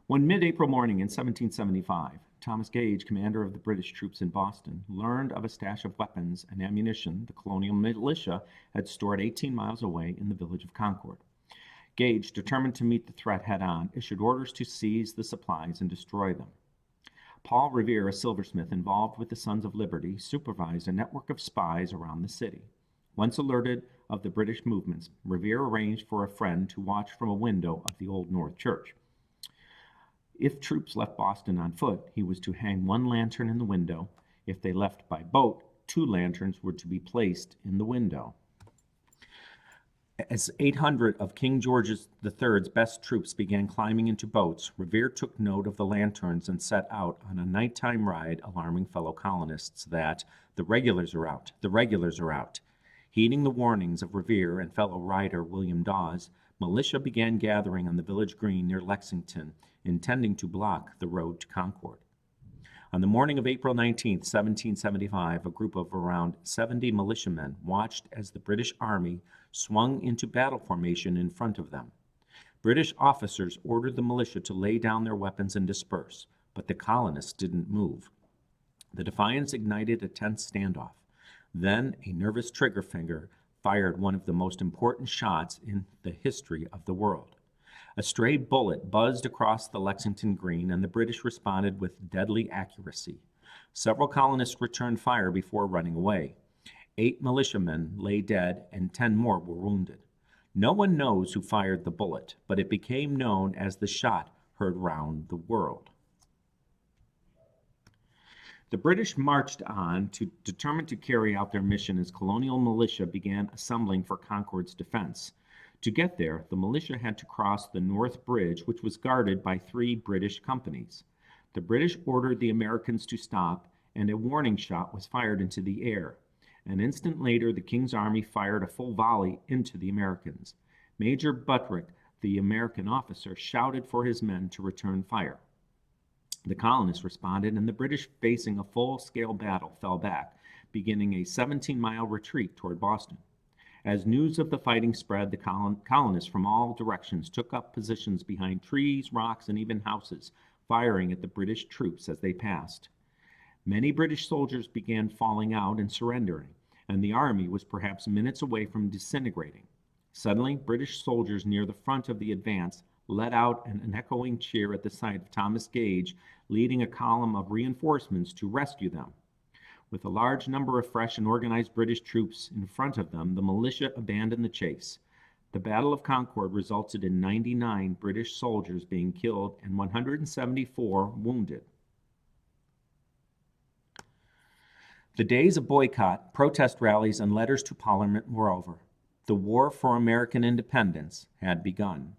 One mid-April morning in 1775, Thomas Gage, commander of the British troops in Boston, learned of a stash of weapons and ammunition the colonial militia had stored 18 miles away in the village of Concord. Gage, determined to meet the threat head-on, issued orders to seize the supplies and destroy them. Paul Revere, a silversmith involved with the Sons of Liberty, supervised a network of spies around the city. Once alerted of the British movements, Revere arranged for a friend to watch from a window of the Old North Church. If troops left Boston on foot, he was to hang one lantern in the window. If they left by boat, 2 lanterns were to be placed in the window. As 800 of King George III's best troops began climbing into boats, Revere took note of the lanterns and set out on a nighttime ride, alarming fellow colonists that the regulars are out, the regulars are out. Heeding the warnings of Revere and fellow rider William Dawes, militia began gathering on the village green near Lexington, intending to block the road to Concord. On the morning of April 19, 1775, a group of around 70 militiamen watched as the British Army swung into battle formation in front of them. British officers ordered the militia to lay down their weapons and disperse, but the colonists didn't move. The defiance ignited a tense standoff. Then a nervous trigger finger fired one of the most important shots in the history of the world. A stray bullet buzzed across the Lexington Green, and the British responded with deadly accuracy. Several colonists returned fire before running away. 8 militiamen lay dead, and 10 more were wounded. No one knows who fired the bullet, but it became known as the shot heard round the world. The British marched on, determined to carry out their mission as colonial militia began assembling for Concord's defense. To get there, the militia had to cross the North Bridge, which was guarded by 3 British companies. The British ordered the Americans to stop, and a warning shot was fired into the air. An instant later, the King's Army fired a full volley into the Americans. Major Buttrick, the American officer, shouted for his men to return fire. The colonists responded, and the British, facing a full-scale battle, fell back, beginning a 17-mile retreat toward Boston. As news of the fighting spread, the colonists from all directions took up positions behind trees, rocks, and even houses, firing at the British troops as they passed. Many British soldiers began falling out and surrendering, and the army was perhaps minutes away from disintegrating. Suddenly, British soldiers near the front of the advance let out an echoing cheer at the sight of Thomas Gage leading a column of reinforcements to rescue them. With a large number of fresh and organized British troops in front of them, the militia abandoned the chase. The Battle of Concord resulted in 99 British soldiers being killed and 174 wounded. The days of boycott, protest rallies, and letters to Parliament were over. The war for American independence had begun.